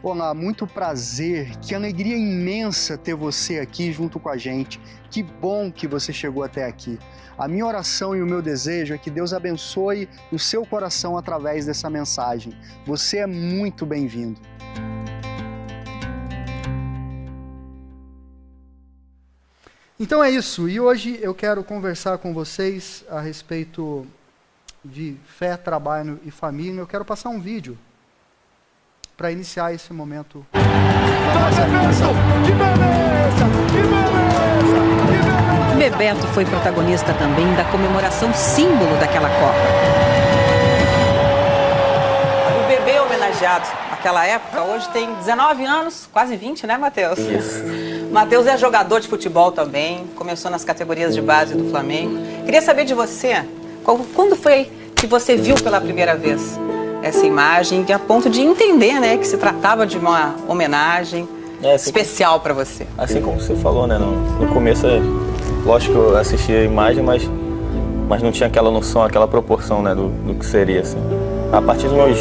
Olá, muito prazer, que alegria imensa ter você aqui junto com a gente. Que bom que você chegou até aqui. A minha oração e o meu desejo é que Deus abençoe o seu coração através dessa mensagem. Você é muito bem-vindo. Então é isso, e hoje eu quero conversar com vocês a respeito de fé, trabalho e família. Eu quero passar um vídeo para iniciar esse momento da nossa ligação. Que beleza! Que beleza! Que beleza! Bebeto foi protagonista também da comemoração símbolo daquela Copa. O bebê homenageado naquela época, hoje tem 19 anos, quase 20, né, Matheus? Isso. Matheus é jogador de futebol também, começou nas categorias de base do Flamengo. Queria saber de você, quando foi que você viu pela primeira vez essa imagem, a ponto de entender, né, que se tratava de uma homenagem especial para você? Assim como você falou, né, no começo, lógico que eu assisti a imagem, mas não tinha aquela noção, aquela proporção, né, do que seria, assim. A partir dos meus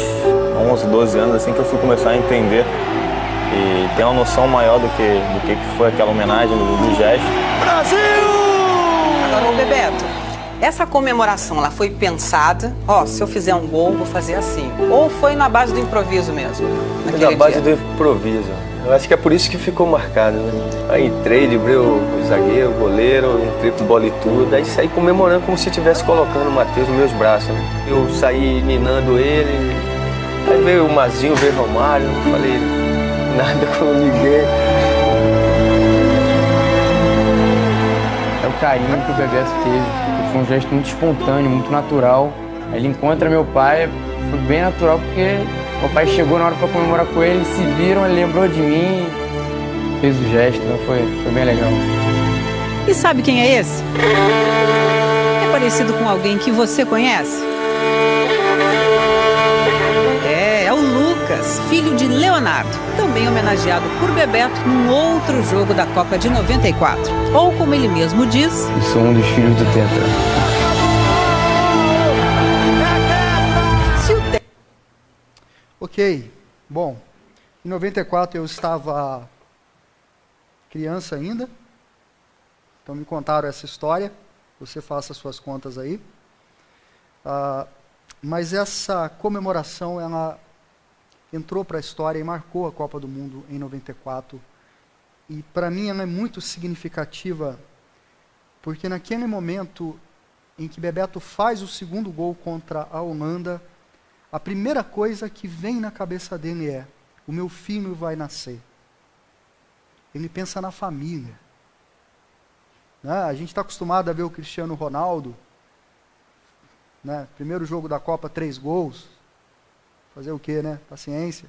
11, 12 anos, assim, que eu fui começar a entender e ter uma noção maior do que foi aquela homenagem, do gesto. Brasil! Agora, ô Bebeto, essa comemoração, ela foi pensada, se eu fizer um gol, vou fazer assim. Ou foi na base do improviso mesmo? Na base do improviso. Eu acho que é por isso que ficou marcado, né? Aí entrei, livrei o zagueiro, o goleiro, entrei com bola e tudo. Aí saí comemorando como se estivesse colocando o Matheus nos meus braços, né? Eu saí ninando ele. Aí veio o Mazinho, veio o Romário, não falei nada com ninguém. É o carinho que o Bebeto teve. Foi um gesto muito espontâneo, muito natural. Ele encontra meu pai, foi bem natural porque meu pai chegou na hora para comemorar com ele, se viram, ele lembrou de mim, fez o gesto, então foi bem legal. E sabe quem é esse? É parecido com alguém que você conhece? É o Lucas, filho de Leonardo, também homenageado por Bebeto num outro jogo da Copa de 94. Ou como ele mesmo diz... Eu sou um dos filhos do Tetra. Ok, bom, em 94 eu estava criança ainda, então me contaram essa história, você faça as suas contas aí. Mas essa comemoração, ela entrou para a história e marcou a Copa do Mundo em 94. E para mim ela é muito significativa, porque naquele momento em que Bebeto faz o segundo gol contra a Holanda, a primeira coisa que vem na cabeça dele é: o meu filho vai nascer. Ele pensa na família. Né? A gente está acostumado a ver o Cristiano Ronaldo, né? Primeiro jogo da Copa, 3 gols. Fazer o quê, né? Paciência.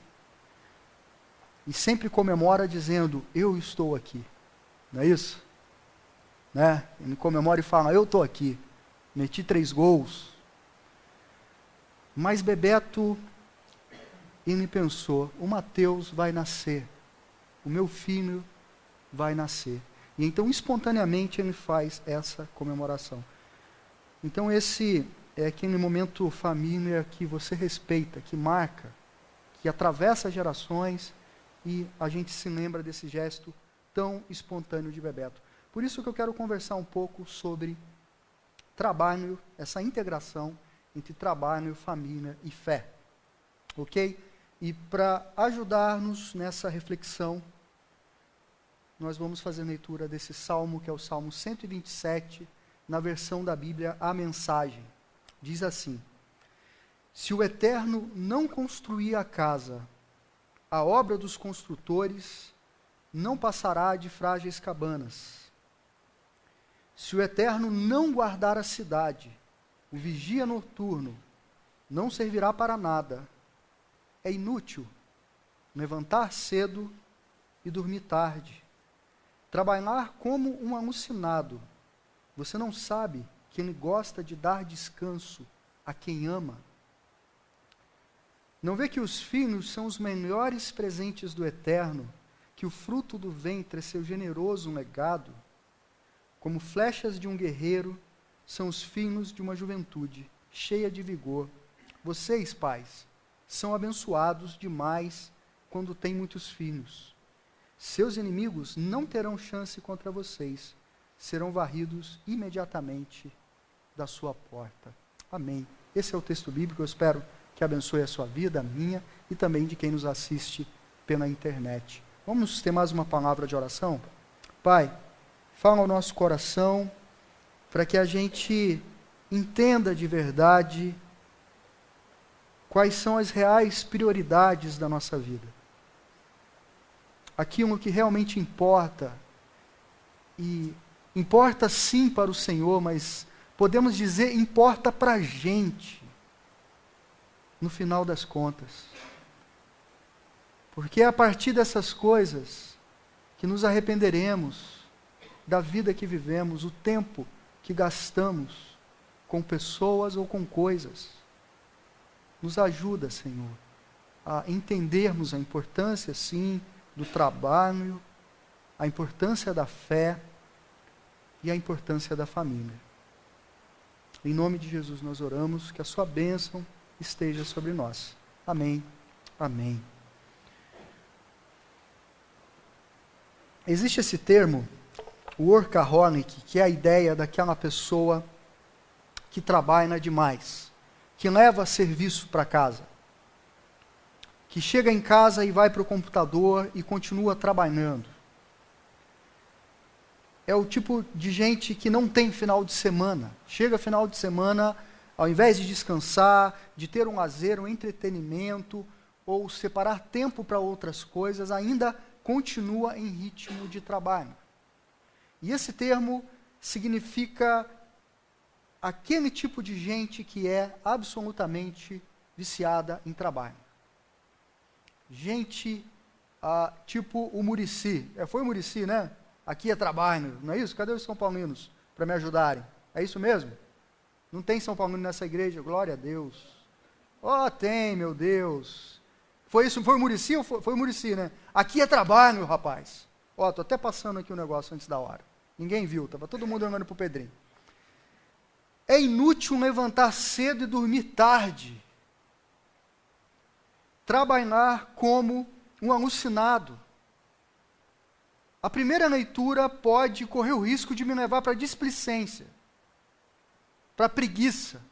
E sempre comemora dizendo: eu estou aqui. Não é isso? Né? Ele comemora e fala: eu estou aqui. Meti 3 gols. Mas Bebeto, ele pensou: o Matheus vai nascer. O meu filho vai nascer. E então, espontaneamente, ele faz essa comemoração. Então, esse é aquele momento família que você respeita, que marca, que atravessa gerações, e a gente se lembra desse gesto tão espontâneo de Bebeto. Por isso que eu quero conversar um pouco sobre trabalho, essa integração entre trabalho, família e fé. Ok? E para ajudar-nos nessa reflexão, nós vamos fazer a leitura desse salmo, que é o Salmo 127, na versão da Bíblia, a Mensagem. Diz assim: se o Eterno não construir a casa, a obra dos construtores não passará de frágeis cabanas. Se o Eterno não guardar a cidade, o vigia noturno não servirá para nada. É inútil levantar cedo e dormir tarde. Trabalhar como um alucinado. Você não sabe que ele gosta de dar descanso a quem ama? Não vê que os filhos são os melhores presentes do Eterno, que o fruto do ventre é seu generoso legado? Como flechas de um guerreiro, são os filhos de uma juventude cheia de vigor. Vocês, pais, são abençoados demais quando tem muitos filhos. Seus inimigos não terão chance contra vocês. Serão varridos imediatamente da sua porta. Amém. Esse é o texto bíblico. Eu espero que abençoe a sua vida, a minha e também de quem nos assiste pela internet. Vamos ter mais uma palavra de oração? Pai, fala ao nosso coração para que a gente entenda de verdade quais são as reais prioridades da nossa vida. Aquilo que realmente importa, e importa sim para o Senhor, mas podemos dizer, importa para a gente, no final das contas. Porque é a partir dessas coisas que nos arrependeremos da vida que vivemos, o tempo que gastamos com pessoas ou com coisas. Nos ajuda, Senhor, a entendermos a importância, sim, do trabalho, a importância da fé e a importância da família. Em nome de Jesus nós oramos, que a sua bênção esteja sobre nós. Amém. Amém. Existe esse termo, workaholic, que é a ideia daquela pessoa que trabalha demais, que leva serviço para casa, que chega em casa e vai para o computador e continua trabalhando. É o tipo de gente que não tem final de semana. Chega final de semana, ao invés de descansar, de ter um lazer, um entretenimento, ou separar tempo para outras coisas, ainda continua em ritmo de trabalho. E esse termo significa aquele tipo de gente que é absolutamente viciada em trabalho. Gente tipo o Muricy. Foi o Muricy, né? Aqui é trabalho, não é isso? Cadê os São Paulinos para me ajudarem? É isso mesmo? Não tem São Paulino nessa igreja? Glória a Deus. Oh, tem, meu Deus. Foi isso? Foi o Muricy? Foi o Muricy, né? Aqui é trabalho, rapaz. Ó, tô até passando aqui o negócio antes da hora. Ninguém viu, estava todo mundo olhando pro Pedrinho. É inútil levantar cedo e dormir tarde. Trabalhar como um alucinado. A primeira leitura pode correr o risco de me levar para a displicência, para a preguiça.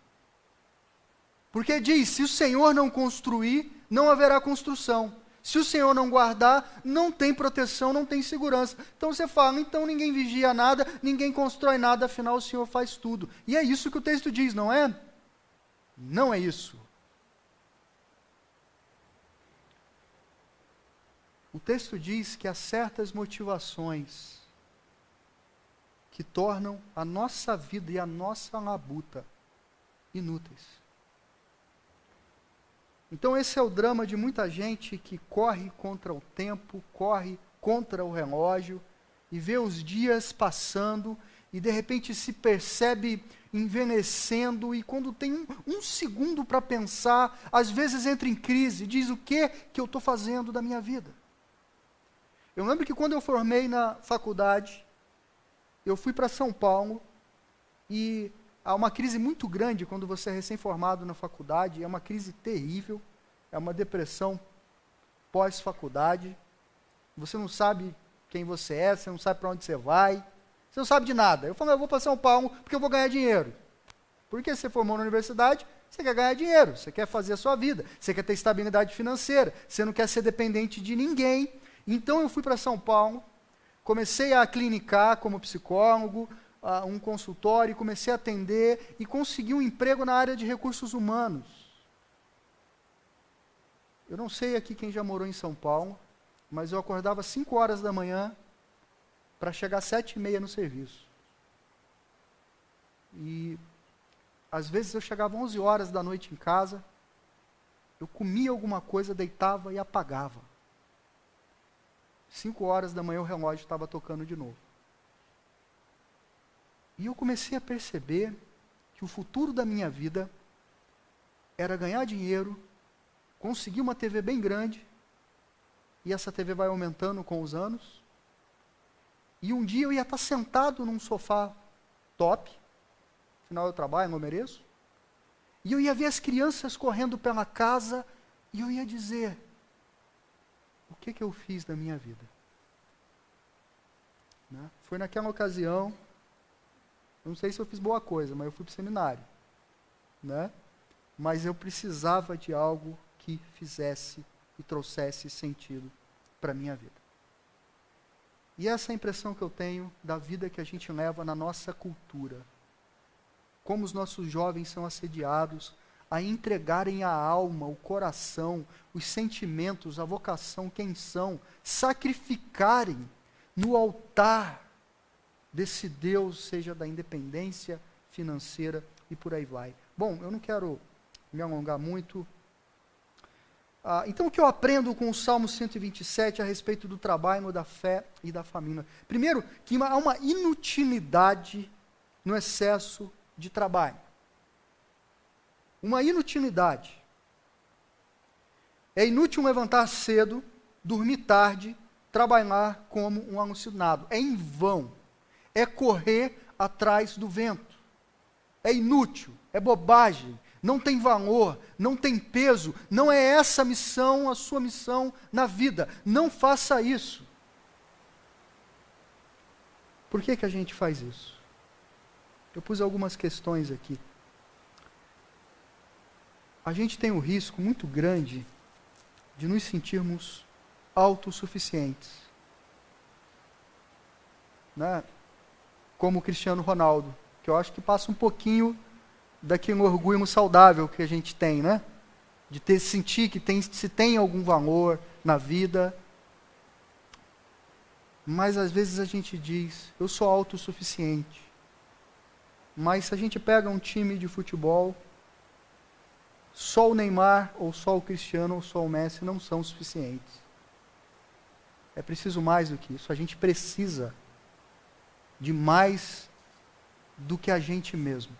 Porque diz, se o Senhor não construir, não haverá construção. Se o Senhor não guardar, não tem proteção, não tem segurança. Então você fala, então ninguém vigia nada, ninguém constrói nada, afinal o Senhor faz tudo. E é isso que o texto diz, não é? Não é isso. O texto diz que há certas motivações que tornam a nossa vida e a nossa labuta inúteis. Então esse é o drama de muita gente que corre contra o tempo, corre contra o relógio e vê os dias passando e de repente se percebe envelhecendo e quando tem um segundo para pensar, às vezes entra em crise, diz o que eu estou fazendo da minha vida. Eu lembro que quando eu formei na faculdade, eu fui para São Paulo e há uma crise muito grande quando você é recém-formado na faculdade, é uma crise terrível, é uma depressão pós-faculdade, você não sabe quem você é, você não sabe para onde você vai, você não sabe de nada. Eu falei, eu vou para São Paulo porque eu vou ganhar dinheiro. Porque você formou na universidade, você quer ganhar dinheiro, você quer fazer a sua vida, você quer ter estabilidade financeira, você não quer ser dependente de ninguém. Então eu fui para São Paulo, comecei a clinicar como psicólogo, um consultório, comecei a atender e consegui um emprego na área de recursos humanos. Eu não sei aqui quem já morou em São Paulo, mas eu acordava às 5 horas da manhã para chegar às 7h30 no serviço. E às vezes eu chegava às 11 horas da noite em casa, eu comia alguma coisa, deitava e apagava. 5 horas da manhã o relógio estava tocando de novo. E eu comecei a perceber que o futuro da minha vida era ganhar dinheiro, conseguir uma TV bem grande, e essa TV vai aumentando com os anos, e um dia eu ia estar sentado num sofá top, afinal eu trabalho, não mereço, e eu ia ver as crianças correndo pela casa, e eu ia dizer, que eu fiz da minha vida? Né? Foi naquela ocasião, eu não sei se eu fiz boa coisa, mas eu fui para o seminário. Né? Mas eu precisava de algo que fizesse e trouxesse sentido para a minha vida. E essa é a impressão que eu tenho da vida que a gente leva na nossa cultura. Como os nossos jovens são assediados a entregarem a alma, o coração, os sentimentos, a vocação, quem são, sacrificarem no altar desse Deus, seja da independência financeira e por aí vai. Bom, eu não quero me alongar muito. Então, o que eu aprendo com o Salmo 127 a respeito do trabalho, da fé e da família? Primeiro, que há uma inutilidade no excesso de trabalho. Uma inutilidade. É inútil levantar cedo, dormir tarde, trabalhar como um alucinado. É em vão. É correr atrás do vento. É inútil, é bobagem, não tem valor, não tem peso, não é essa a missão, a sua missão na vida. Não faça isso. Por que a gente faz isso? Eu pus algumas questões aqui. A gente tem um risco muito grande de nos sentirmos autossuficientes. Né? Como o Cristiano Ronaldo, que eu acho que passa um pouquinho daquele orgulho saudável que a gente tem, né? De sentir que se tem algum valor na vida. Mas às vezes a gente diz, eu sou autossuficiente. Mas se a gente pega um time de futebol, só o Neymar, ou só o Cristiano, ou só o Messi não são suficientes. É preciso mais do que isso. A gente precisa de mais do que a gente mesmo.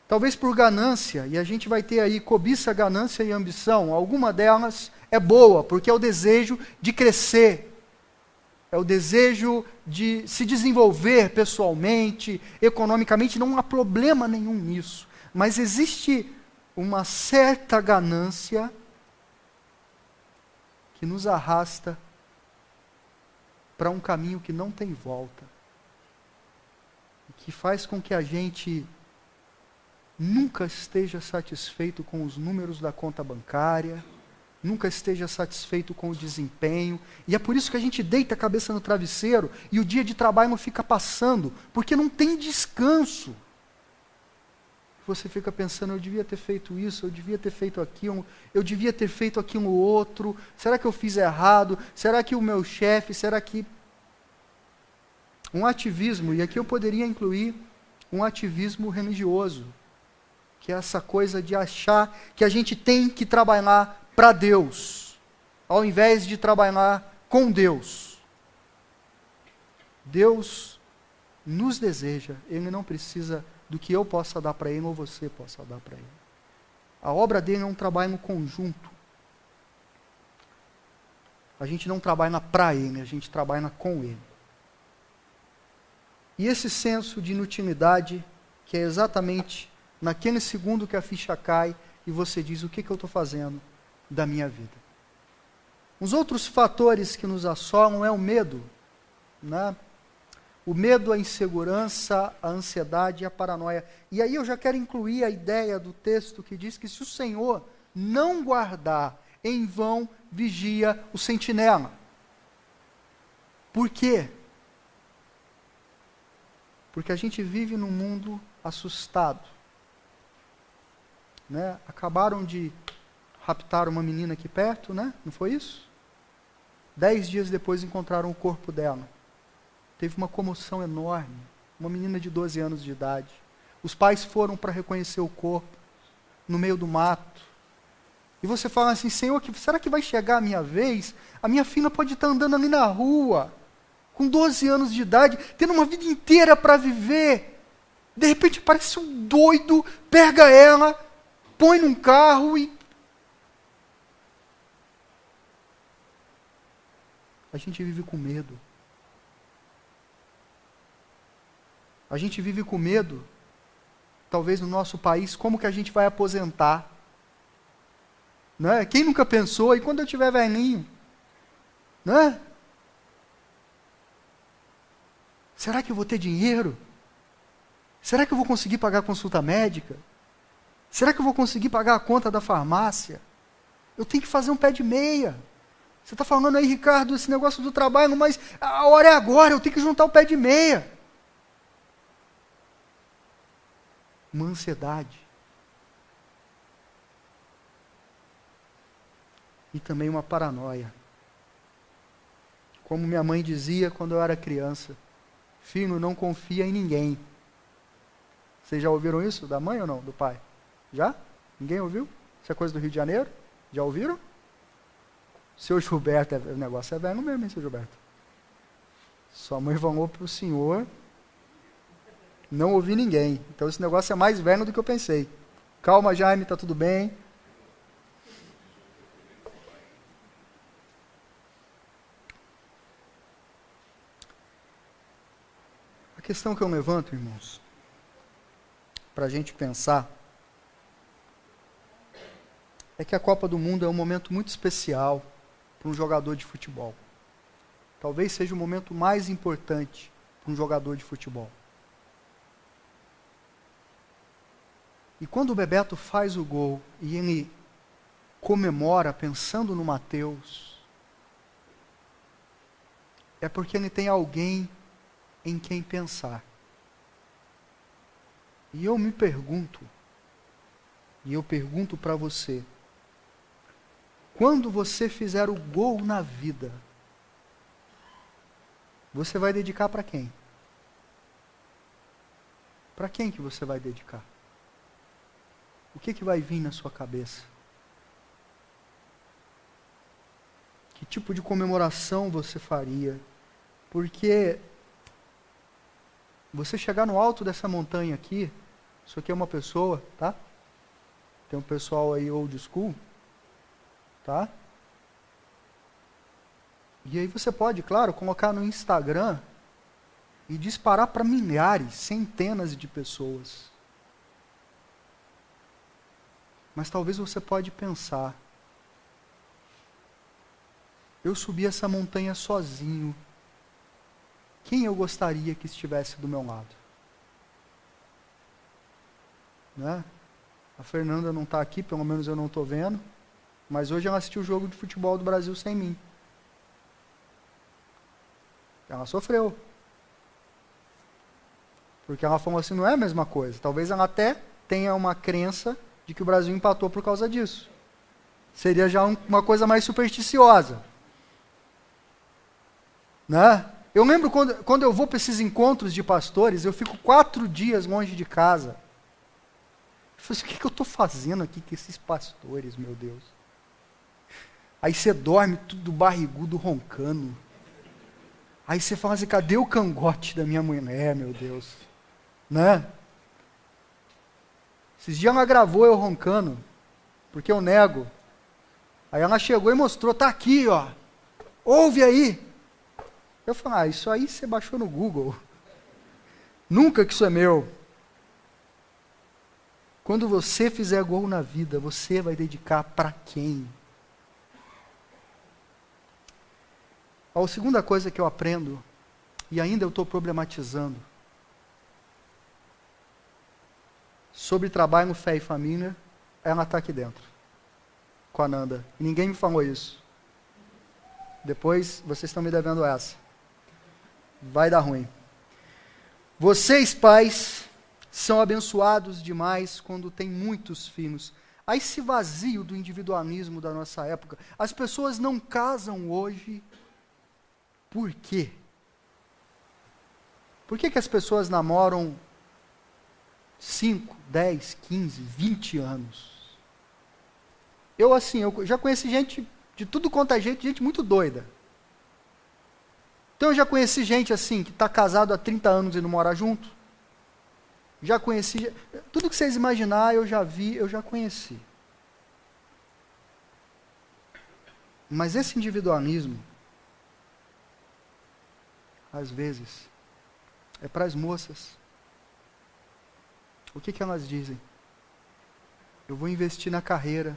Talvez por ganância, e a gente vai ter aí cobiça, ganância e ambição. Alguma delas é boa, porque é o desejo de crescer, é o desejo de se desenvolver pessoalmente, economicamente, não há problema nenhum nisso. Mas existe uma certa ganância que nos arrasta para um caminho que não tem volta, que faz com que a gente nunca esteja satisfeito com os números da conta bancária, nunca esteja satisfeito com o desempenho, e é por isso que a gente deita a cabeça no travesseiro e o dia de trabalho não fica passando, porque não tem descanso. Você fica pensando, eu devia ter feito isso, eu devia ter feito aquilo, eu devia ter feito aquilo outro, será que eu fiz errado? Será que o meu chefe, será que... Um ativismo, e aqui eu poderia incluir um ativismo religioso, que é essa coisa de achar que a gente tem que trabalhar para Deus, ao invés de trabalhar com Deus. Deus nos deseja, Ele não precisa do que eu possa dar para Ele ou você possa dar para Ele. A obra dele é um trabalho conjunto. A gente não trabalha para Ele, a gente trabalha com Ele. E esse senso de inutilidade, que é exatamente naquele segundo que a ficha cai e você diz, o que eu estou fazendo da minha vida? Os outros fatores que nos assolam é o medo, né? O medo, a insegurança, a ansiedade e a paranoia. E aí eu já quero incluir a ideia do texto que diz que se o Senhor não guardar, em vão vigia o sentinela. Por quê? Porque a gente vive num mundo assustado. Né? Acabaram de raptar uma menina aqui perto, né? Não foi isso? 10 dias depois encontraram o corpo dela. Teve uma comoção enorme. Uma menina de 12 anos de idade. Os pais foram para reconhecer o corpo no meio do mato. E você fala assim, Senhor, será que vai chegar a minha vez? A minha filha pode estar andando ali na rua, com 12 anos de idade, tendo uma vida inteira para viver. De repente parece um doido, pega ela, põe num carro e... A gente vive com medo. A gente vive com medo, talvez no nosso país, como que a gente vai aposentar? Né? Quem nunca pensou, e quando eu tiver velhinho? Né? Será que eu vou ter dinheiro? Será que eu vou conseguir pagar a consulta médica? Será que eu vou conseguir pagar a conta da farmácia? Eu tenho que fazer um pé de meia. Você está falando aí, Ricardo, esse negócio do trabalho, mas a hora é agora, eu tenho que juntar o pé de meia. Uma ansiedade. E também uma paranoia. Como minha mãe dizia quando eu era criança, filho, não confia em ninguém. Vocês já ouviram isso da mãe ou não? Do pai? Já? Ninguém ouviu? Isso é coisa do Rio de Janeiro? Já ouviram? Seu Gilberto, o negócio é velho mesmo, hein, seu Gilberto? Sua mãe falou para o senhor não ouvir ninguém. Então esse negócio é mais velho do que eu pensei. Calma, Jaime, está tudo bem. A questão que eu levanto, irmãos, para a gente pensar, é que a Copa do Mundo é um momento muito especial para um jogador de futebol. Talvez seja o momento mais importante para um jogador de futebol. E quando o Bebeto faz o gol e ele comemora pensando no Mateus, é porque ele tem alguém em quem pensar. E eu me pergunto, e eu pergunto para você, quando você fizer o gol na vida, você vai dedicar para quem? Para quem que você vai dedicar? O que vai vir na sua cabeça? Que tipo de comemoração você faria? Porque você chegar no alto dessa montanha aqui, isso aqui é uma pessoa, tá? Tem um pessoal aí old school, tá? E aí você pode, claro, colocar no Instagram e disparar para milhares, centenas de pessoas. Mas talvez você pode pensar, eu subi essa montanha sozinho, quem eu gostaria que estivesse do meu lado? Né? A Fernanda não está aqui, pelo menos eu não estou vendo, mas hoje ela assistiu o jogo de futebol do Brasil sem mim. Ela sofreu. Porque ela falou assim, não é a mesma coisa. Talvez ela até tenha uma crença de que o Brasil empatou por causa disso. Seria já uma coisa mais supersticiosa. Né? Eu lembro quando eu vou para esses encontros de pastores, eu fico 4 dias longe de casa. Eu falei assim, o que eu estou fazendo aqui com esses pastores, meu Deus? Aí você dorme tudo barrigudo, roncando. Aí você fala assim, cadê o cangote da minha mulher, meu Deus? Né? Esses dias ela gravou eu roncando, porque eu nego. Aí ela chegou e mostrou, tá aqui, ó. Ouve aí. Eu falei, isso aí você baixou no Google. Nunca que isso é meu. Quando você fizer gol na vida, você vai dedicar para quem? A segunda coisa que eu aprendo, e ainda eu estou problematizando, sobre trabalho, fé e família, ela está aqui dentro, com a Nanda. E ninguém me falou isso. Depois, vocês estão me devendo essa. Vai dar ruim. Vocês, pais, são abençoados demais quando têm muitos filhos. Há esse vazio do individualismo da nossa época. As pessoas não casam hoje. Por quê? Por que as pessoas namoram 5, 10, 15, 20 anos? Eu já conheci gente de tudo quanto é jeito, gente muito doida. Então eu já conheci gente assim, que está casado há 30 anos e não mora junto. Já conheci, tudo que vocês imaginar eu já vi, eu já conheci. Mas esse individualismo, às vezes, é para as moças. O que elas dizem? Eu vou investir na carreira.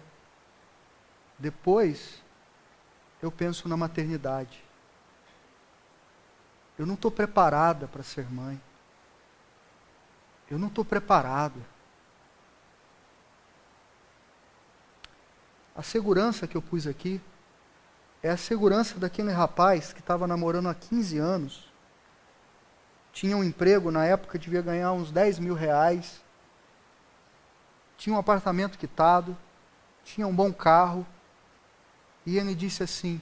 Depois, eu penso na maternidade. Eu não estou preparada para ser mãe. Eu não estou preparado. A segurança que eu pus aqui é a segurança daquele rapaz que estava namorando há 15 anos. Tinha um emprego, na época devia ganhar uns 10 mil reais. Tinha um apartamento quitado. Tinha um bom carro. E ele disse assim: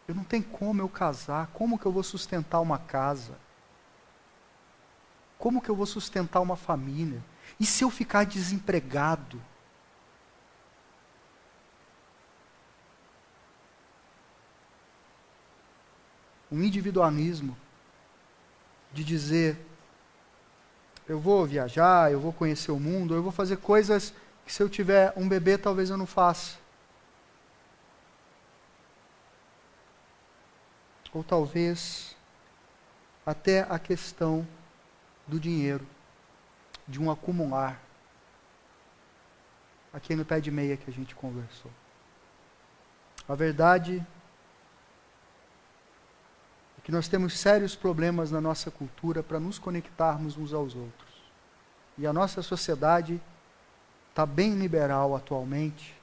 eu não tenho como eu casar. Como que eu vou sustentar uma casa? Como que eu vou sustentar uma família? E se eu ficar desempregado? Um individualismo de dizer: eu vou viajar, eu vou conhecer o mundo, eu vou fazer coisas que se eu tiver um bebê talvez eu não faça. Ou talvez até a questão do dinheiro, de um acumular. Aquele pé de meia que a gente conversou. A verdade é que nós temos sérios problemas na nossa cultura para nos conectarmos uns aos outros. E a nossa sociedade está bem liberal atualmente,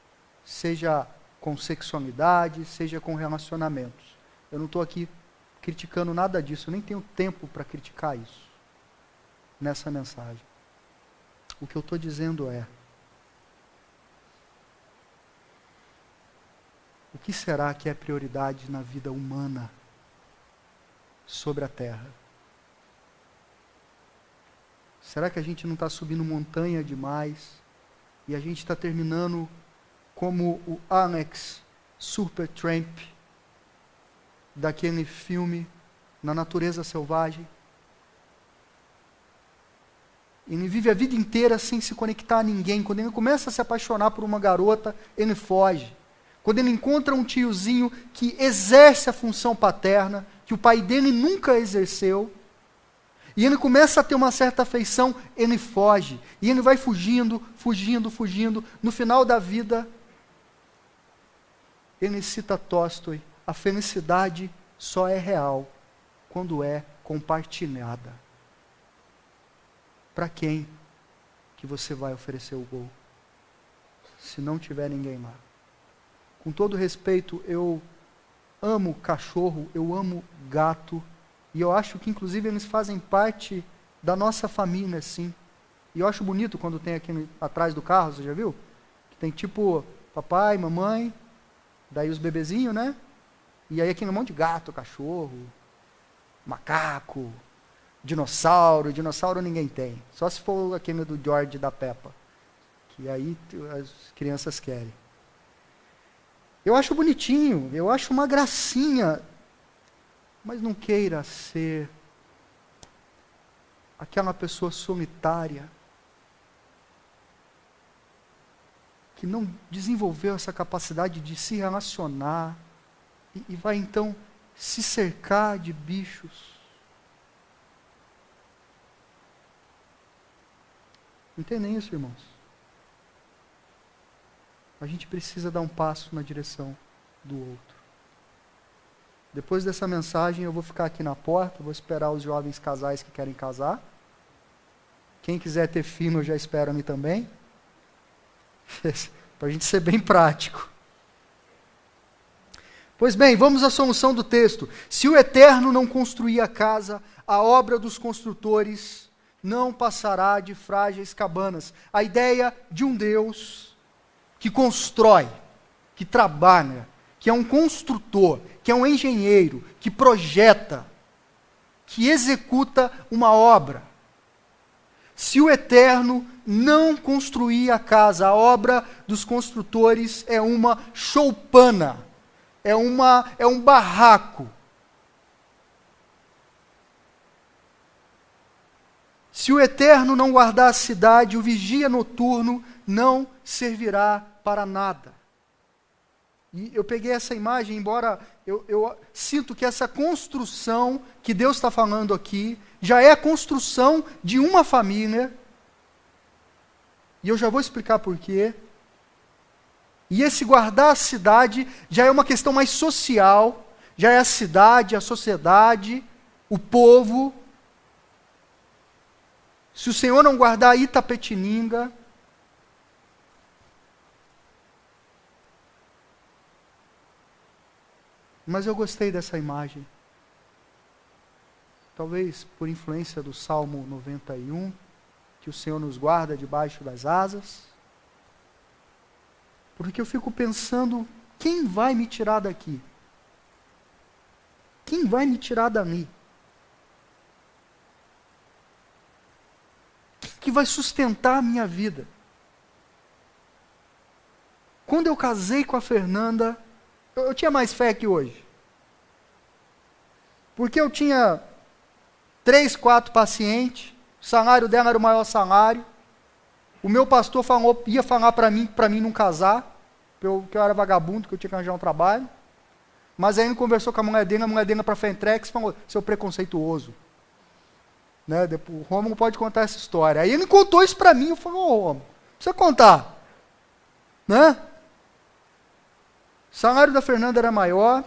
seja com sexualidade, seja com relacionamentos. Eu não estou aqui criticando nada disso, eu nem tenho tempo para criticar isso nessa mensagem. O que eu estou dizendo é: o que será que é prioridade na vida humana sobre a terra? Será que a gente não está subindo montanha demais e a gente está terminando como o Alex Supertramp daquele filme Na Natureza Selvagem? Ele vive a vida inteira sem se conectar a ninguém. Quando ele começa a se apaixonar por uma garota, ele foge. Quando ele encontra um tiozinho que exerce a função paterna, que o pai dele nunca exerceu, e ele começa a ter uma certa afeição, ele foge. E ele vai fugindo, fugindo, fugindo. No final da vida, ele cita Tolstói: a felicidade só é real quando é compartilhada. Para quem que você vai oferecer o gol? Se não tiver ninguém lá. Com todo respeito, eu amo cachorro, eu amo gato, e eu acho que inclusive eles fazem parte da nossa família, assim. E eu acho bonito quando tem aqui atrás do carro, você já viu? Que tem tipo papai, mamãe, daí os bebezinhos, né? E aí aquele monte de gato, cachorro, macaco, dinossauro. Dinossauro ninguém tem. Só se for aquele do George e da Peppa. Que aí as crianças querem. Eu acho bonitinho, eu acho uma gracinha. Mas não queira ser aquela pessoa solitária que não desenvolveu essa capacidade de se relacionar e vai então se cercar de bichos. Entendem isso, irmãos? A gente precisa dar um passo na direção do outro. Depois dessa mensagem eu vou ficar aqui na porta, vou esperar os jovens casais que querem casar. Quem quiser ter filho eu já espero a mim também. Para a gente ser bem prático. Pois bem, vamos à solução do texto. Se o Eterno não construir a casa, a obra dos construtores não passará de frágeis cabanas. A ideia de um Deus que constrói, que trabalha, que é um construtor, que é um engenheiro, que projeta, que executa uma obra. Se o Eterno não construir a casa, a obra dos construtores é uma choupana, é um barraco. Se o Eterno não guardar a cidade, o vigia noturno não servirá para nada. E eu peguei essa imagem, embora eu sinto que essa construção que Deus está falando aqui, já é a construção de uma família, e eu já vou explicar por quê. E esse guardar a cidade já é uma questão mais social, já é a cidade, a sociedade, o povo. Se o Senhor não guardar Itapetininga, mas eu gostei dessa imagem. Talvez por influência do Salmo 91, que o Senhor nos guarda debaixo das asas. Porque eu fico pensando, quem vai me tirar daqui? Quem vai me tirar dali? Quem que vai sustentar a minha vida? Quando eu casei com a Fernanda, eu tinha mais fé que hoje. Porque eu tinha 3, 4 pacientes, o salário dela era o maior salário. O meu pastor ia falar para mim não casar, que eu era vagabundo, que eu tinha que arranjar um trabalho. Mas aí ele conversou com a mulher dele para a Fentrex e falou, seu preconceituoso. Né? O Rômulo pode contar essa história. Aí ele contou isso para mim, eu falei, Rômulo, precisa contar. Né? O salário da Fernanda era maior.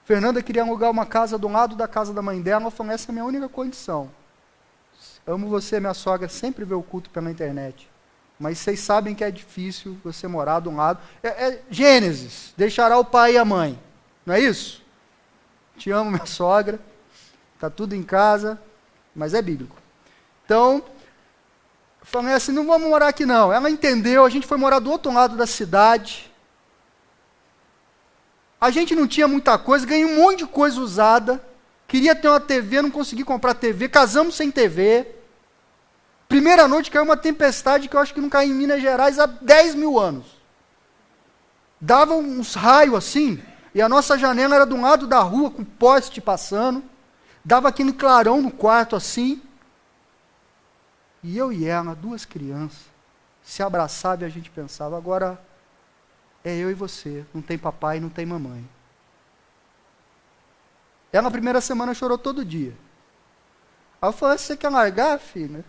Fernanda queria alugar uma casa do lado da casa da mãe dela. Eu falei, essa é a minha única condição. Amo você, minha sogra, sempre vê o culto pela internet. Mas vocês sabem que é difícil você morar de um lado. Gênesis, deixará o pai e a mãe. Não é isso? Te amo, minha sogra. Está tudo em casa, mas é bíblico. Então, eu falei assim, não vamos morar aqui não. Ela entendeu, a gente foi morar do outro lado da cidade. A gente não tinha muita coisa, ganhei um monte de coisa usada. Queria ter uma TV, não consegui comprar TV. Casamos sem TV. Primeira noite caiu uma tempestade que eu acho que não caiu em Minas Gerais há 10 mil anos. Dava uns raios assim, e a nossa janela era de um lado da rua, com poste passando. Dava aquele clarão no quarto assim. E eu e ela, 2 crianças, se abraçavam e a gente pensava, agora é eu e você, não tem papai, não tem mamãe. Ela na primeira semana chorou todo dia. Aí eu falei, você quer largar, filha?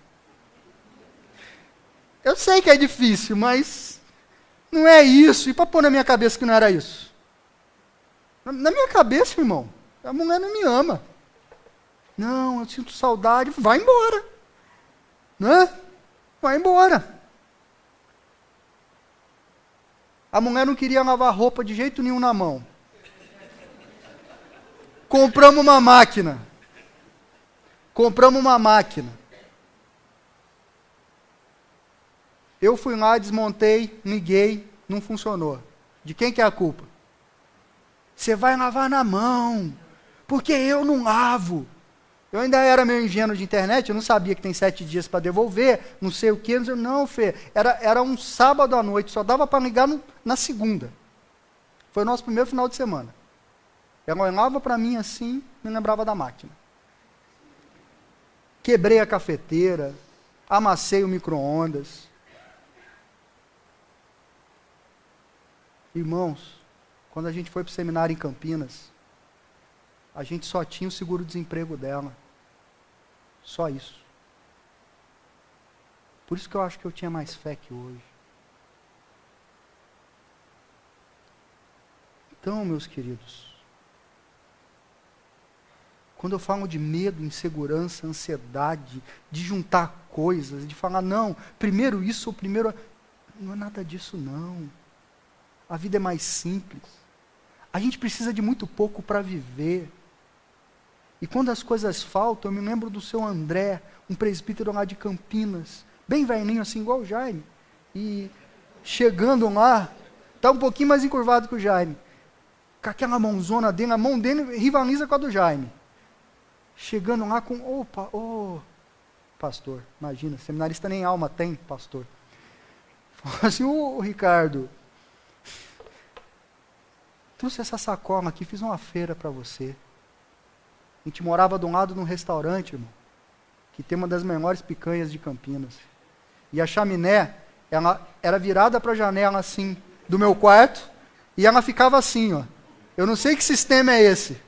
Eu sei que é difícil, mas não é isso. E para pôr na minha cabeça que não era isso? Na minha cabeça, irmão, a mulher não me ama. Não, eu sinto saudade. Vai embora. Né? Vai embora. A mulher não queria lavar roupa de jeito nenhum na mão. Compramos uma máquina. Eu fui lá, desmontei, liguei, não funcionou. De quem que é a culpa? Você vai lavar na mão, porque eu não lavo. Eu ainda era meio ingênuo de internet, eu não sabia que tem 7 dias para devolver, não sei o quê. Não, Fê, era um sábado à noite, só dava para ligar na segunda. Foi o nosso primeiro final de semana. Ela olhava para mim assim, me lembrava da máquina. Quebrei a cafeteira, amassei o micro-ondas. Irmãos, quando a gente foi para o seminário em Campinas, a gente só tinha o seguro-desemprego dela. Só isso. Por isso que eu acho que eu tinha mais fé que hoje. Então, meus queridos, quando eu falo de medo, insegurança, ansiedade, de juntar coisas, de falar, não, primeiro isso ou primeiro... Não é nada disso, não. A vida é mais simples. A gente precisa de muito pouco para viver. E quando as coisas faltam, eu me lembro do seu André, um presbítero lá de Campinas, bem velhinho assim, igual o Jaime. E chegando lá, está um pouquinho mais encurvado que o Jaime. Com aquela mãozona dele, a mão dele rivaliza com a do Jaime. Chegando lá com, pastor, imagina, seminarista nem alma tem, pastor. Falou assim, Ricardo, trouxe essa sacola aqui, fiz uma feira para você. A gente morava de um lado de um restaurante, irmão, que tem uma das melhores picanhas de Campinas. E a chaminé, ela era virada para a janela assim, do meu quarto, e ela ficava assim, ó. Eu não sei que sistema é esse.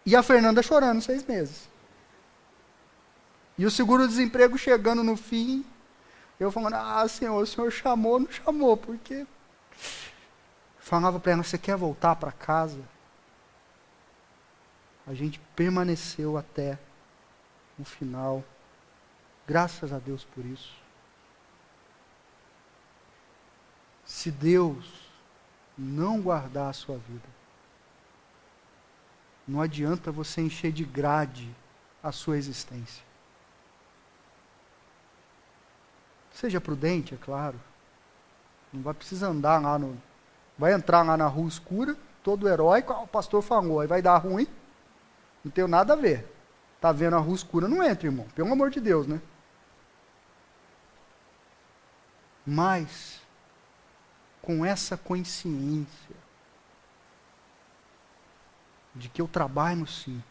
E a Fernanda chorando 6 meses. E o seguro-desemprego chegando no fim, eu falando, Senhor, o Senhor chamou, não chamou, porque... Falava para ela, você quer voltar para casa? A gente permaneceu até o final. Graças a Deus por isso. Se Deus não guardar a sua vida, não adianta você encher de grade a sua existência. Seja prudente, é claro. Não vai precisar andar lá no... Vai entrar lá na rua escura, todo heróico, o pastor falou, aí vai dar ruim. Não tem nada a ver. Tá vendo a rua escura, não entra, irmão. Pelo amor de Deus, né? Mas, com essa consciência de que eu trabalho sim,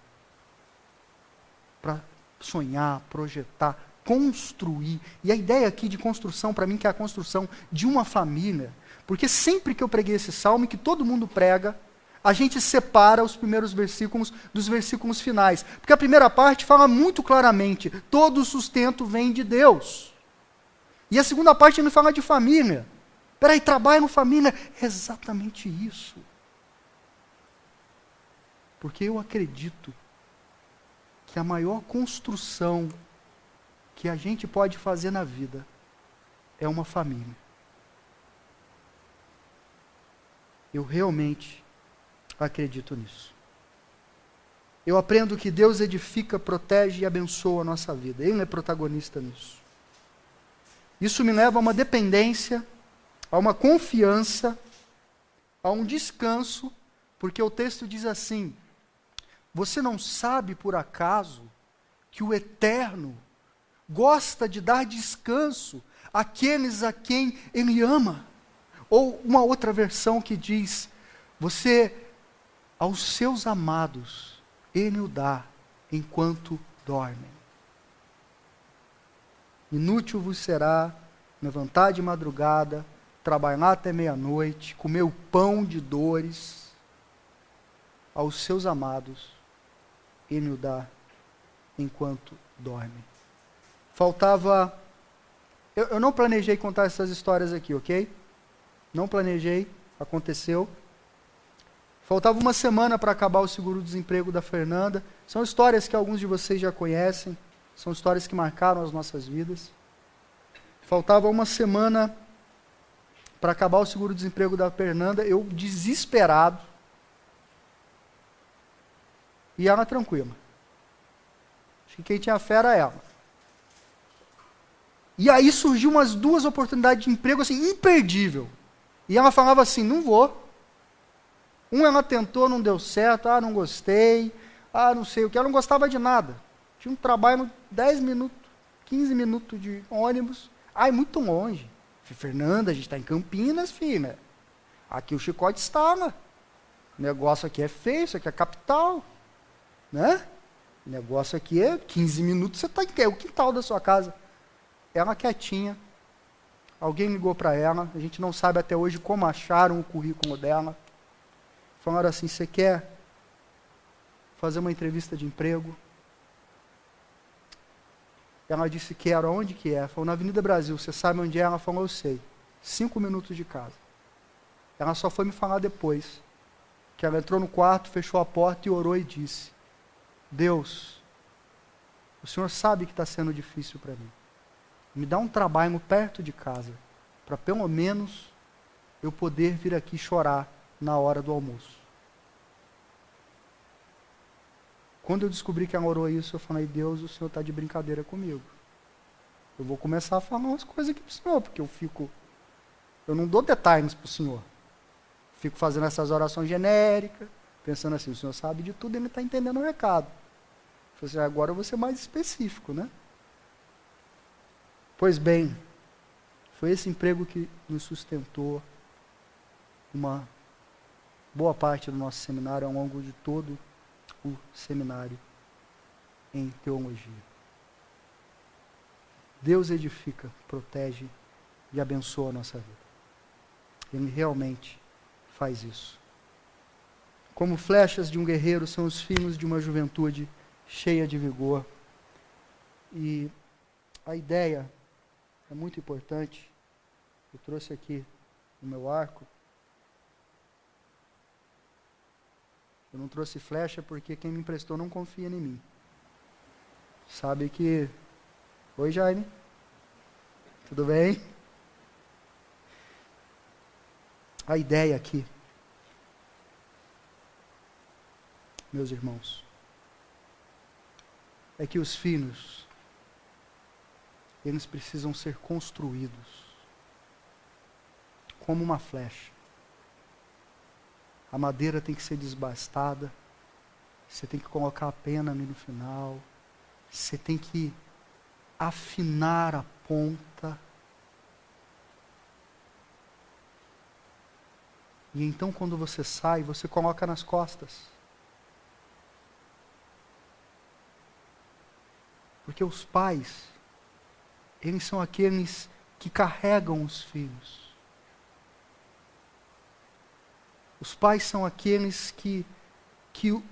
para sonhar, projetar, construir. E a ideia aqui de construção, para mim, que é a construção de uma família. Porque sempre que eu preguei esse salmo, que todo mundo prega, a gente separa os primeiros versículos dos versículos finais. Porque a primeira parte fala muito claramente, todo o sustento vem de Deus. E a segunda parte me fala de família. Peraí, trabalho com família. É exatamente isso. Porque eu acredito que a maior construção que a gente pode fazer na vida é uma família. Eu realmente acredito nisso. Eu aprendo que Deus edifica, protege e abençoa a nossa vida. Ele é protagonista nisso. Isso me leva a uma dependência, a uma confiança, a um descanso, porque o texto diz assim: você não sabe por acaso que o Eterno gosta de dar descanso àqueles a quem Ele ama? Ou uma outra versão que diz, aos seus amados, Ele o dá enquanto dormem. Inútil vos será levantar de madrugada, trabalhar até meia-noite, comer o pão de dores. Aos seus amados, Ele o dá enquanto dormem. Faltava... Eu não planejei contar essas histórias aqui, ok? Não planejei, aconteceu. Faltava uma semana para acabar o seguro-desemprego da Fernanda. São histórias que alguns de vocês já conhecem. São histórias que marcaram as nossas vidas. Faltava uma semana para acabar o seguro-desemprego da Fernanda. Eu desesperado. E ela tranquila. Acho que quem tinha fé era ela. E aí surgiu umas 2 oportunidades de emprego assim, imperdível. E ela falava assim, não vou. Ela tentou, não deu certo, não gostei, não sei o que, ela não gostava de nada. Tinha um trabalho 10 minutos, 15 minutos de ônibus. É muito longe. Falei, Fernanda, a gente está em Campinas, filha. Aqui o chicote está, né? O negócio aqui é feio, isso aqui é capital. Né? O negócio aqui é 15 minutos, você está em o quintal da sua casa. Ela quietinha. Alguém ligou para ela, a gente não sabe até hoje como acharam o currículo dela. Falaram assim, você quer fazer uma entrevista de emprego? Ela disse, quero. Onde que é? Falou, na Avenida Brasil. Você sabe onde é? Ela falou, eu sei. 5 minutos de casa. Ela só foi me falar depois. Que ela entrou no quarto, fechou a porta e orou e disse, Deus, o Senhor sabe que está sendo difícil para mim. Me dá um trabalho perto de casa, para pelo menos eu poder vir aqui chorar na hora do almoço. Quando eu descobri que ela orou isso, eu falei, Deus, o Senhor está de brincadeira comigo. Eu vou começar a falar umas coisas aqui para o Senhor, porque eu não dou detalhes para o Senhor. Fico fazendo essas orações genéricas, pensando assim, o Senhor sabe de tudo, Ele está entendendo o recado. Eu falei assim, agora eu vou ser mais específico, né? Pois bem, foi esse emprego que nos sustentou uma boa parte do nosso seminário ao longo de todo o seminário em teologia. Deus edifica, protege e abençoa a nossa vida. Ele realmente faz isso. Como flechas de um guerreiro são os filhos de uma juventude cheia de vigor. E a ideia é muito importante. Eu trouxe aqui no meu arco. Eu não trouxe flecha porque quem me emprestou não confia em mim. Sabe que... Oi, Jaime. Tudo bem? A ideia aqui, meus irmãos, é que os filhos, eles precisam ser construídos como uma flecha. A madeira tem que ser desbastada, você tem que colocar a pena ali no final, você tem que afinar a ponta. E então quando você sai, você coloca nas costas. Porque os pais, eles são aqueles que carregam os filhos. Os pais são aqueles que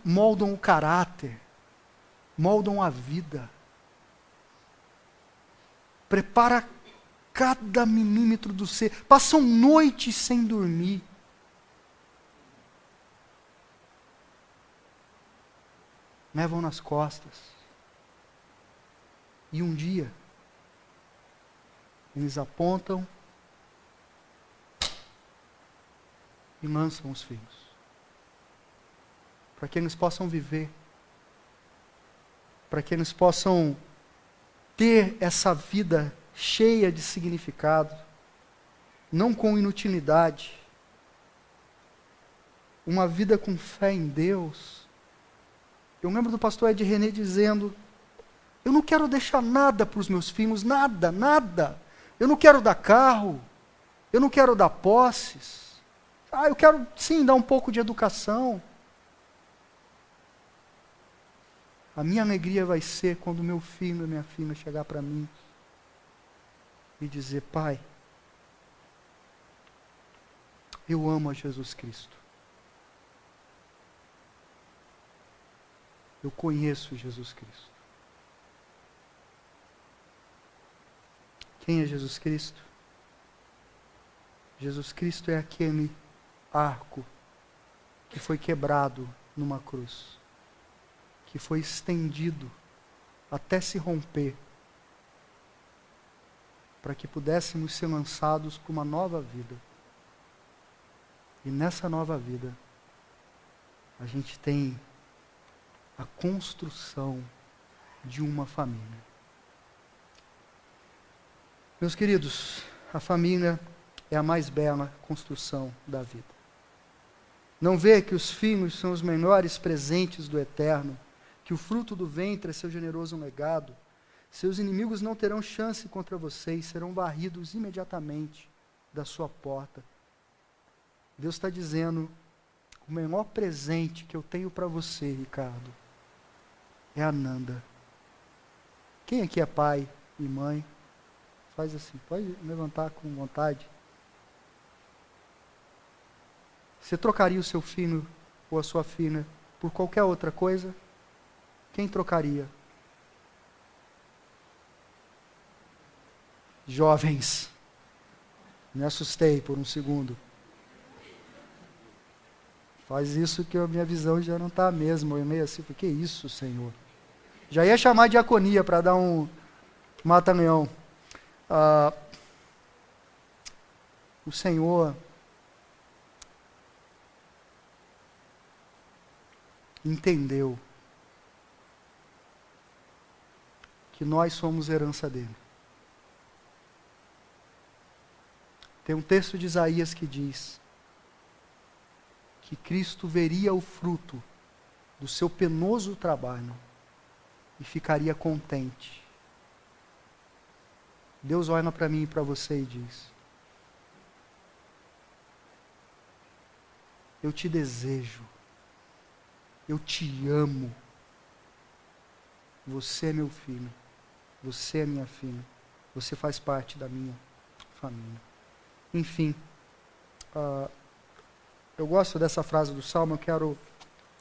moldam o caráter, moldam a vida. Prepara cada milímetro do ser. Passam noites sem dormir. Levam nas costas. E um dia, eles apontam e lançam os filhos. Para que eles possam viver. Para que eles possam ter essa vida cheia de significado. Não com inutilidade. Uma vida com fé em Deus. Eu lembro do pastor Ed René dizendo: eu não quero deixar nada para os meus filhos, nada, nada. Eu não quero dar carro, eu não quero dar posses. Eu quero sim dar um pouco de educação. A minha alegria vai ser quando meu filho e minha filha chegar para mim e dizer: pai, eu amo a Jesus Cristo. Eu conheço Jesus Cristo. Quem é Jesus Cristo? Jesus Cristo é aquele arco que foi quebrado numa cruz, que foi estendido até se romper, para que pudéssemos ser lançados para uma nova vida. E nessa nova vida, a gente tem a construção de uma família. Meus queridos, a família é a mais bela construção da vida. Não vê que os filhos são os melhores presentes do Eterno, que o fruto do ventre é seu generoso legado? Seus inimigos não terão chance contra vocês, serão varridos imediatamente da sua porta. Deus está dizendo: o melhor presente que eu tenho para você, Ricardo, é a Nanda. Quem aqui é pai e mãe? Faz assim, pode levantar com vontade. Você trocaria o seu filho ou a sua filha por qualquer outra coisa? Quem trocaria? Jovens, me assustei por um segundo. Faz isso que a minha visão já não está mesmo. Eu meio assim, que isso, Senhor? Já ia chamar a diaconia para dar um mata-leão. O Senhor entendeu que nós somos herança dele. Tem um texto de Isaías que diz que Cristo veria o fruto do seu penoso trabalho e ficaria contente. Deus olha para mim e para você e diz: eu te desejo, eu te amo, você é meu filho, você é minha filha, você faz parte da minha família. Enfim, eu gosto dessa frase do Salmo, eu quero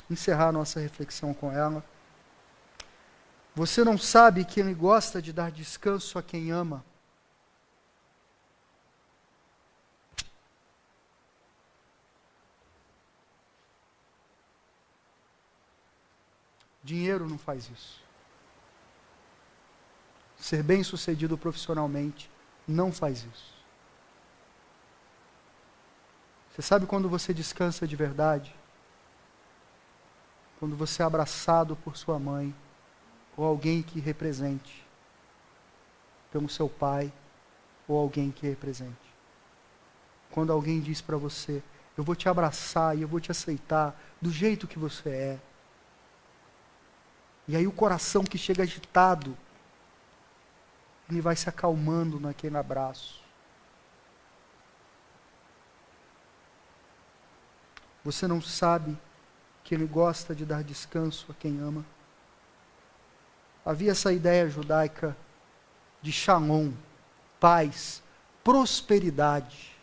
encerrar nossa reflexão com ela. Você não sabe que Ele gosta de dar descanso a quem ama. Dinheiro não faz isso. Ser bem-sucedido profissionalmente não faz isso. Você sabe quando você descansa de verdade? Quando você é abraçado por sua mãe, ou alguém que represente, pelo seu pai, ou alguém que represente. Quando alguém diz para você, eu vou te abraçar e eu vou te aceitar do jeito que você é. E aí o coração que chega agitado, ele vai se acalmando naquele abraço. Você não sabe que Ele gosta de dar descanso a quem ama? Havia essa ideia judaica de shalom, paz, prosperidade.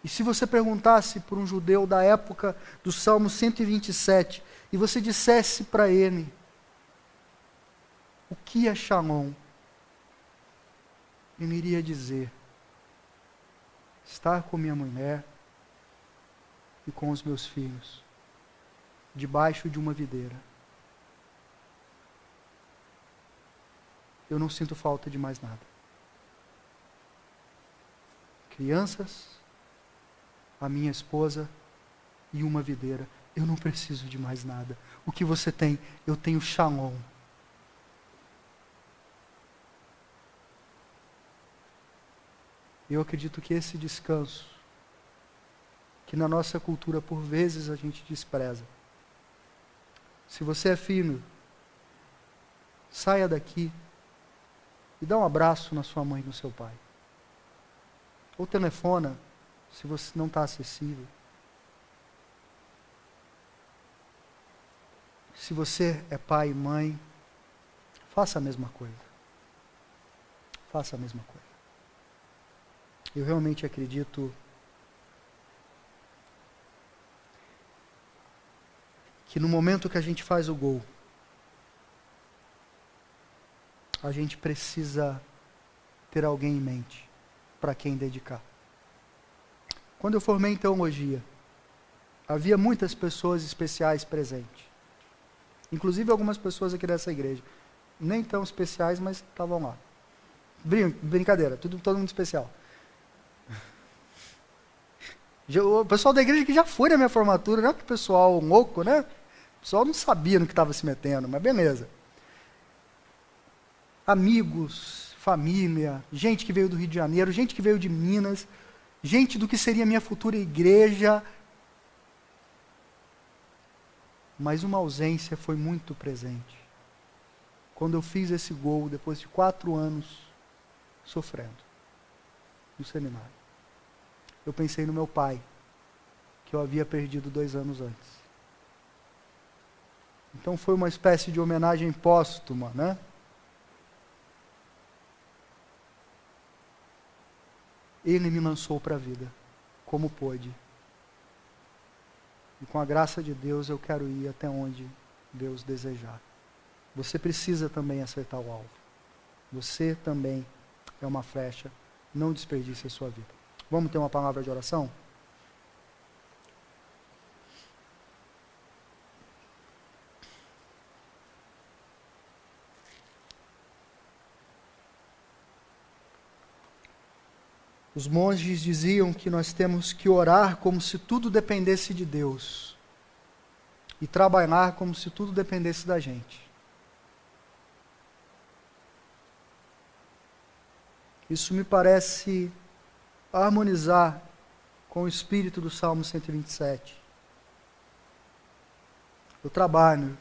E se você perguntasse para um judeu da época do Salmo 127, e você dissesse para ele, o que é shalom? Ele iria dizer, estar com minha mulher e com os meus filhos, debaixo de uma videira. Eu não sinto falta de mais nada. Crianças, a minha esposa e uma videira. Eu não preciso de mais nada. O que você tem? Eu tenho shalom. Eu acredito que esse descanso, que na nossa cultura por vezes a gente despreza. Se você é filho, saia daqui e dá um abraço na sua mãe e no seu pai. Ou telefona, se você não está acessível. Se você é pai e mãe, faça a mesma coisa. Faça a mesma coisa. Eu realmente acredito que no momento que a gente faz o gol, a gente precisa ter alguém em mente para quem dedicar. Quando eu formei em teologia, havia muitas pessoas especiais presentes. Inclusive algumas pessoas aqui dessa igreja. Nem tão especiais, mas estavam lá. Brincadeira, todo mundo especial. O pessoal da igreja que já foi na minha formatura, não é que o pessoal louco, né? O pessoal não sabia no que estava se metendo, mas beleza. Amigos, família, gente que veio do Rio de Janeiro, gente que veio de Minas, gente do que seria a minha futura igreja. Mas uma ausência foi muito presente. Quando eu fiz esse gol, depois de 4 anos sofrendo no seminário, eu pensei no meu pai, que eu havia perdido 2 anos antes. Então foi uma espécie de homenagem póstuma, né? Ele me lançou para a vida, como pôde. E com a graça de Deus eu quero ir até onde Deus desejar. Você precisa também acertar o alvo. Você também é uma flecha. Não desperdice a sua vida. Vamos ter uma palavra de oração? Os monges diziam que nós temos que orar como se tudo dependesse de Deus e trabalhar como se tudo dependesse da gente. Isso me parece harmonizar com o espírito do Salmo 127. Eu trabalho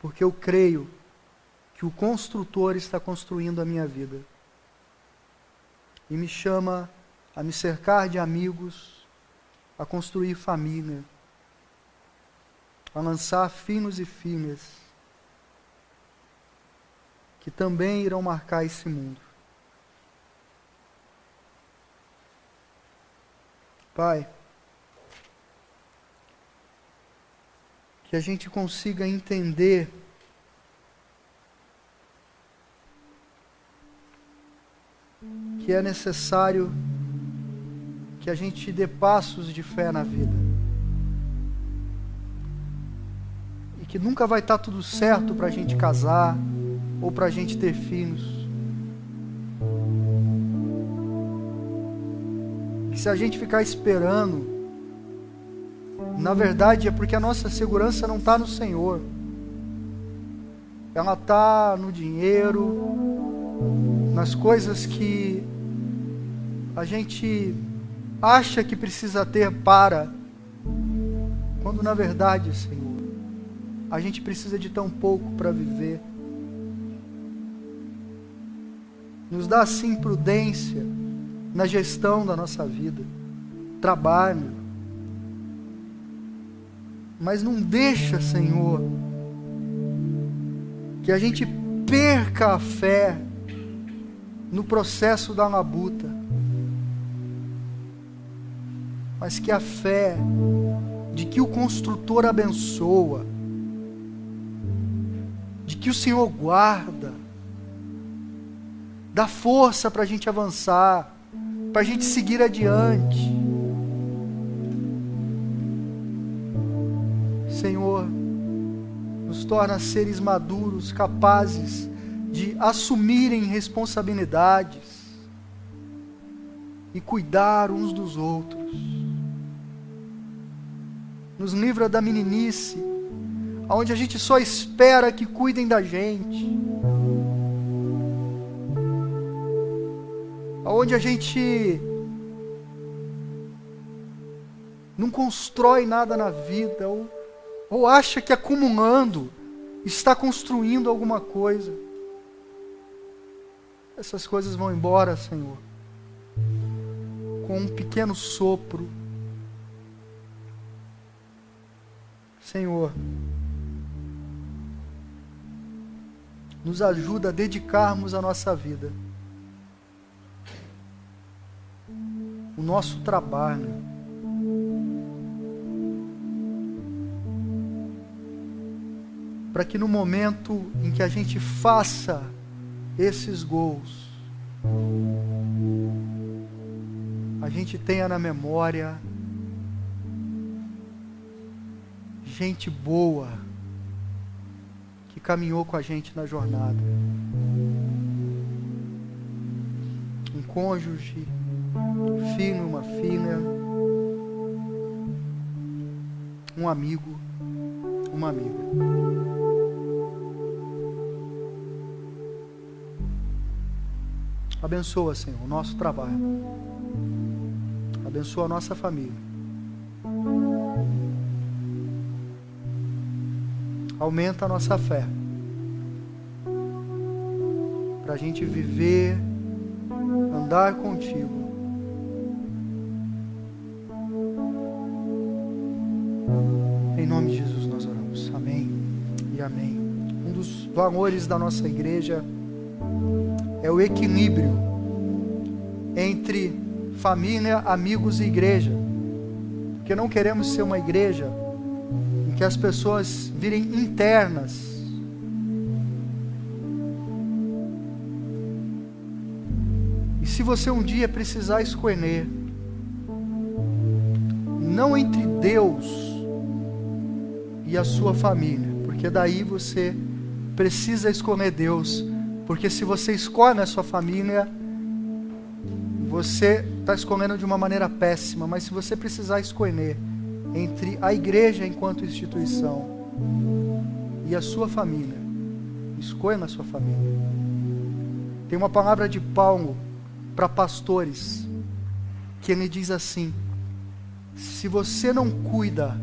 porque eu creio que o construtor está construindo a minha vida. E me chama a me cercar de amigos, a construir família, a lançar filhos e filhas que também irão marcar esse mundo. Pai, que a gente consiga entender que é necessário que a gente dê passos de fé na vida. E que nunca vai estar tudo certo para a gente casar ou para a gente ter filhos. Que se a gente ficar esperando, na verdade é porque a nossa segurança não está no Senhor. Ela está no dinheiro, nas coisas que a gente acha que precisa ter para, quando na verdade, Senhor, a gente precisa de tão pouco para viver. Nos dá assim prudência na gestão da nossa vida, trabalho, mas não deixa, Senhor, que a gente perca a fé no processo da labuta, mas que a fé de que o construtor abençoa, de que o Senhor guarda, dá força para a gente avançar, para a gente seguir adiante. Senhor, nos torna seres maduros, capazes de assumirem responsabilidades e cuidar uns dos outros. Nos livra da meninice, onde a gente só espera que cuidem da gente, onde a gente não constrói nada na vida, ou acha que acumulando está construindo alguma coisa. Essas coisas vão embora, Senhor, com um pequeno sopro. Senhor, nos ajuda a dedicarmos a nossa vida, o nosso trabalho, para que no momento em que a gente faça esses gols, a gente tenha na memória gente boa que caminhou com a gente na jornada. Um cônjuge, um filho, uma filha, um amigo, uma amiga. Abençoa, Senhor, o nosso trabalho. Abençoa a nossa família. Aumenta a nossa fé, para a gente viver, andar contigo. Em nome de Jesus nós oramos. Amém e amém. Um dos valores da nossa igreja é o equilíbrio entre família, amigos e igreja. Porque não queremos ser uma igreja em que as pessoas virem internas. E se você um dia precisar escolher, não entre Deus e a sua família, porque daí você precisa escolher Deus, porque se você escolhe a sua família, você está escolhendo de uma maneira péssima. Mas se você precisar escolher entre a igreja enquanto instituição e a sua família, escolha na sua família. Tem uma palavra de Paulo para pastores, que ele diz assim: se você não cuida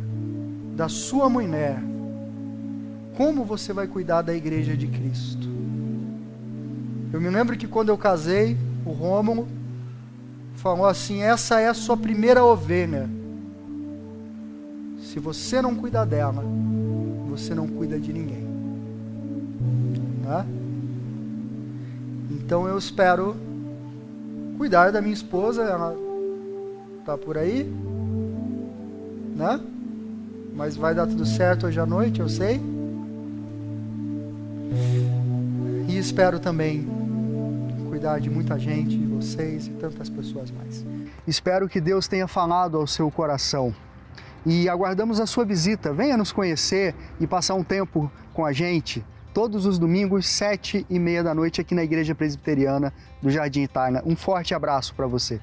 da sua mulher, como você vai cuidar da igreja de Cristo? Eu me lembro que quando eu casei, o Rômulo falou assim: essa é a sua primeira ovelha. Se você não cuidar dela, você não cuida de ninguém. Né? Então eu espero cuidar da minha esposa. Ela está por aí, né? Mas vai dar tudo certo hoje à noite, eu sei. E espero também cuidar de muita gente, vocês e tantas pessoas mais. Espero que Deus tenha falado ao seu coração e aguardamos a sua visita. Venha nos conhecer e passar um tempo com a gente todos os domingos, 7h30 da noite, aqui na Igreja Presbiteriana do Jardim Itália. Um forte abraço para você.